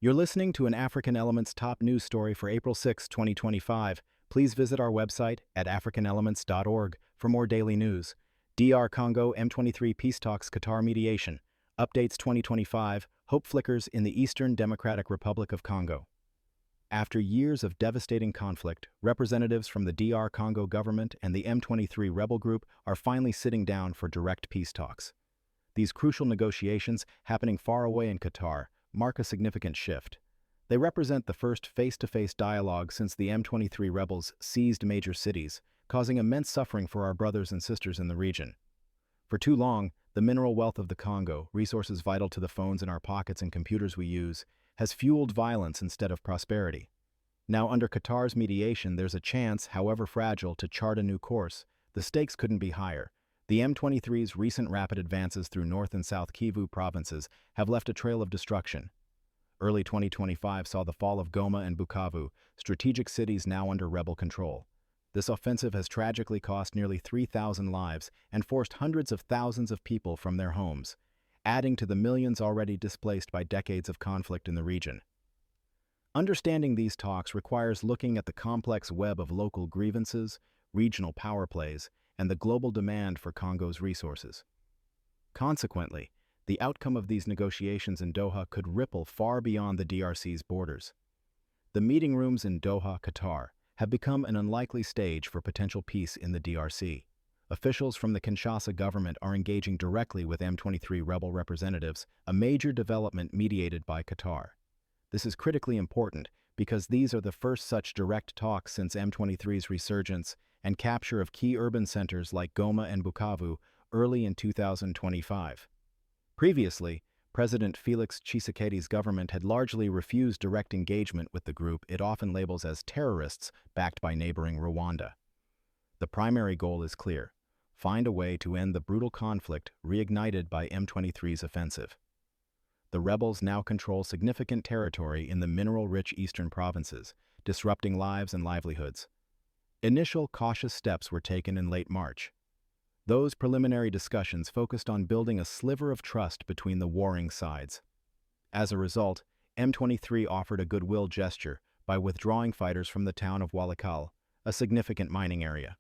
You're listening to an African Elements top news story for April 6, 2025. Please visit our website at africanelements.org for more daily news. DR Congo M23 peace talks Qatar mediation. Updates 2025. Hope flickers in the Eastern Democratic Republic of Congo. After years of devastating conflict, representatives from the DR Congo government and the M23 rebel group are finally sitting down for direct peace talks. These crucial negotiations, happening far away in Qatar, mark a significant shift. They represent the first face-to-face dialogue since the M23 rebels seized major cities, causing immense suffering for our brothers and sisters in the region. For too long, the mineral wealth of the Congo, resources vital to the phones in our pockets and computers we use, has fueled violence instead of prosperity. Now, under Qatar's mediation, there's a chance, however fragile, to chart a new course. The stakes couldn't be higher. The M23's recent rapid advances through North and South Kivu provinces have left a trail of destruction. Early 2025 saw the fall of Goma and Bukavu, strategic cities now under rebel control. This offensive has tragically cost nearly 3,000 lives and forced hundreds of thousands of people from their homes, adding to the millions already displaced by decades of conflict in the region. Understanding these talks requires looking at the complex web of local grievances, regional power plays, and the global demand for Congo's resources. Consequently, the outcome of these negotiations in Doha could ripple far beyond the DRC's borders. The meeting rooms in Doha, Qatar, have become an unlikely stage for potential peace in the DRC. Officials from the Kinshasa government are engaging directly with M23 rebel representatives, a major development mediated by Qatar. This is critically important because these are the first such direct talks since M23's resurgence and capture of key urban centers like Goma and Bukavu early in 2025. Previously, President Felix Tshisekedi's government had largely refused direct engagement with the group it often labels as terrorists backed by neighboring Rwanda. The primary goal is clear: find a way to end the brutal conflict reignited by M23's offensive. The rebels now control significant territory in the mineral-rich eastern provinces, disrupting lives and livelihoods. Initial cautious steps were taken in late March. Those preliminary discussions focused on building a sliver of trust between the warring sides. As a result, M23 offered a goodwill gesture by withdrawing fighters from the town of Walikale, a significant mining area.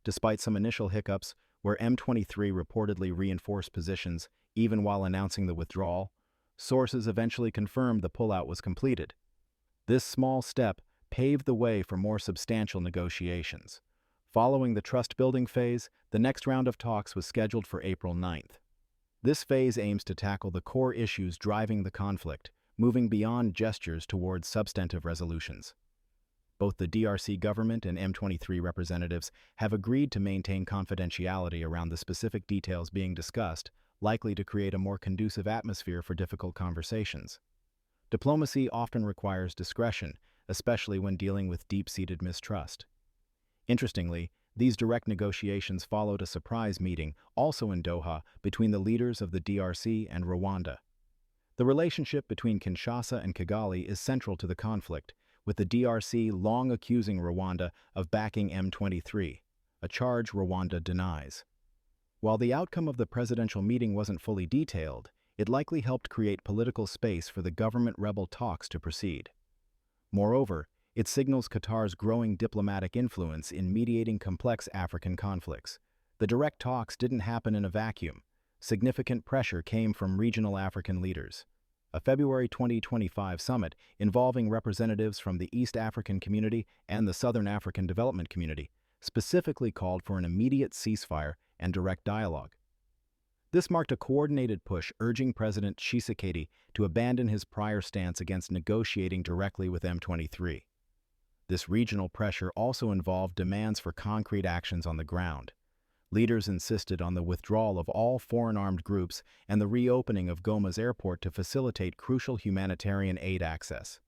Despite some initial hiccups, where M23 reportedly reinforced positions even while announcing the withdrawal, sources eventually confirmed the pullout was completed. This small step paved the way for more substantial negotiations. Following the trust-building phase, the next round of talks was scheduled for April 9th. This phase aims to tackle the core issues driving the conflict, moving beyond gestures towards substantive resolutions. Both the DRC government and M23 representatives have agreed to maintain confidentiality around the specific details being discussed, likely to create a more conducive atmosphere for difficult conversations. Diplomacy often requires discretion, especially when dealing with deep-seated mistrust. Interestingly, these direct negotiations followed a surprise meeting, also in Doha, between the leaders of the DRC and Rwanda. The relationship between Kinshasa and Kigali is central to the conflict, with the DRC long accusing Rwanda of backing M23, a charge Rwanda denies. While the outcome of the presidential meeting wasn't fully detailed, it likely helped create political space for the government-rebel talks to proceed. Moreover, it signals Qatar's growing diplomatic influence in mediating complex African conflicts. The direct talks didn't happen in a vacuum. Significant pressure came from regional African leaders. A February 2025 summit involving representatives from the East African Community and the Southern African Development Community specifically called for an immediate ceasefire and direct dialogue. This marked a coordinated push urging President Tshisekedi to abandon his prior stance against negotiating directly with M23. This regional pressure also involved demands for concrete actions on the ground. Leaders insisted on the withdrawal of all foreign armed groups and the reopening of Goma's airport to facilitate crucial humanitarian aid access.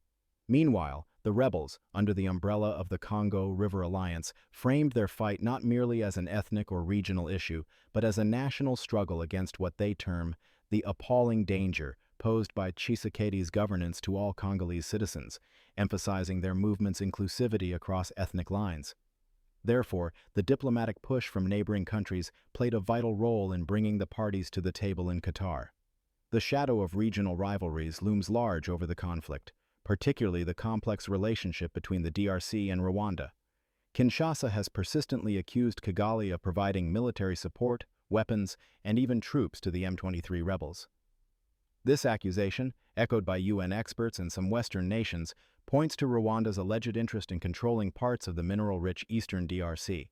Meanwhile, the rebels, under the umbrella of the Congo River Alliance, framed their fight not merely as an ethnic or regional issue, but as a national struggle against what they term the appalling danger posed by Tshisekedi's governance to all Congolese citizens, emphasizing their movement's inclusivity across ethnic lines. Therefore, the diplomatic push from neighboring countries played a vital role in bringing the parties to the table in Qatar. The shadow of regional rivalries looms large over the conflict, particularly the complex relationship between the DRC and Rwanda. Kinshasa has persistently accused Kigali of providing military support, weapons, and even troops to the M23 rebels. This accusation, echoed by UN experts and some Western nations, points to Rwanda's alleged interest in controlling parts of the mineral-rich eastern DRC.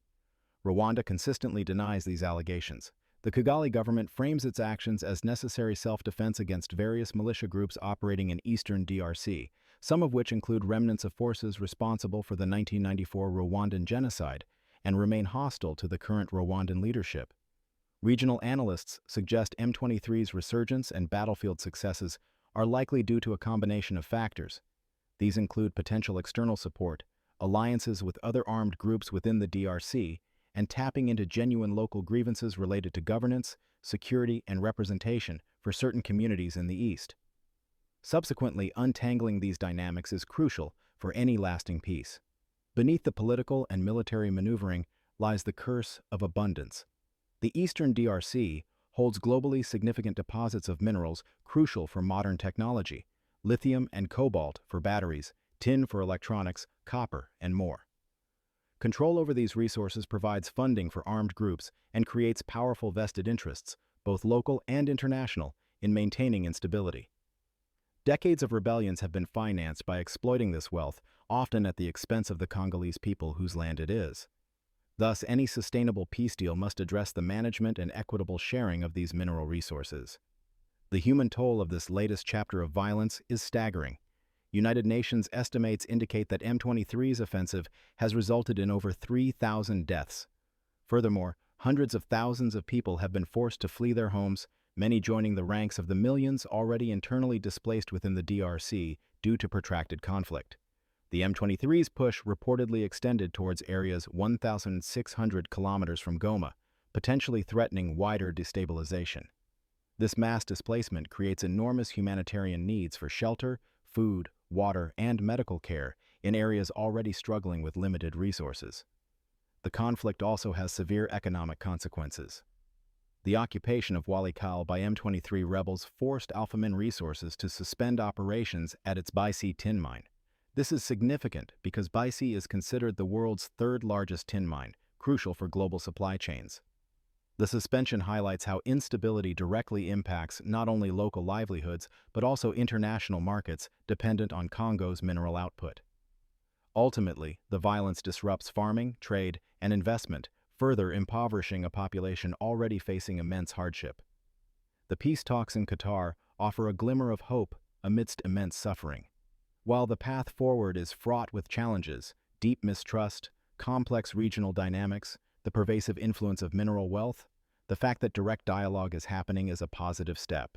Rwanda consistently denies these allegations. The Kigali government frames its actions as necessary self-defense against various militia groups operating in eastern DRC, some of which include remnants of forces responsible for the 1994 Rwandan genocide and remain hostile to the current Rwandan leadership. Regional analysts suggest M23's resurgence and battlefield successes are likely due to a combination of factors. These include potential external support, alliances with other armed groups within the DRC, and tapping into genuine local grievances related to governance, security, and representation for certain communities in the East. Subsequently, untangling these dynamics is crucial for any lasting peace. Beneath the political and military maneuvering lies the curse of abundance. The eastern DRC holds globally significant deposits of minerals crucial for modern technology: lithium and cobalt for batteries, tin for electronics, copper, and more. Control over these resources provides funding for armed groups and creates powerful vested interests, both local and international, in maintaining instability. Decades of rebellions have been financed by exploiting this wealth, often at the expense of the Congolese people whose land it is. Thus, any sustainable peace deal must address the management and equitable sharing of these mineral resources. The human toll of this latest chapter of violence is staggering. United Nations estimates indicate that M23's offensive has resulted in over 3,000 deaths. Furthermore, hundreds of thousands of people have been forced to flee their homes, many joining the ranks of the millions already internally displaced within the DRC due to protracted conflict. The M23's push reportedly extended towards areas 1,600 kilometers from Goma, potentially threatening wider destabilization. This mass displacement creates enormous humanitarian needs for shelter, food, water, and medical care in areas already struggling with limited resources. The conflict also has severe economic consequences. The occupation of Walikale by M23 rebels forced Alphamin Resources to suspend operations at its Baisi tin mine. This is significant because Baisi is considered the world's third-largest tin mine, crucial for global supply chains. The suspension highlights how instability directly impacts not only local livelihoods but also international markets dependent on Congo's mineral output. Ultimately, the violence disrupts farming, trade, and investment, further impoverishing a population already facing immense hardship. The peace talks in Qatar offer a glimmer of hope amidst immense suffering. While the path forward is fraught with challenges, deep mistrust, complex regional dynamics, the pervasive influence of mineral wealth, the fact that direct dialogue is happening is a positive step.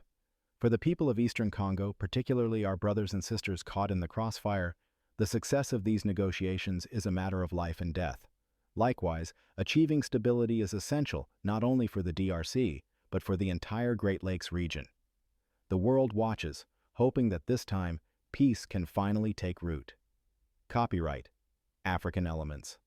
For the people of Eastern Congo, particularly our brothers and sisters caught in the crossfire, the success of these negotiations is a matter of life and death. Likewise, achieving stability is essential not only for the DRC, but for the entire Great Lakes region. The world watches, hoping that this time, peace can finally take root. Copyright: African Elements.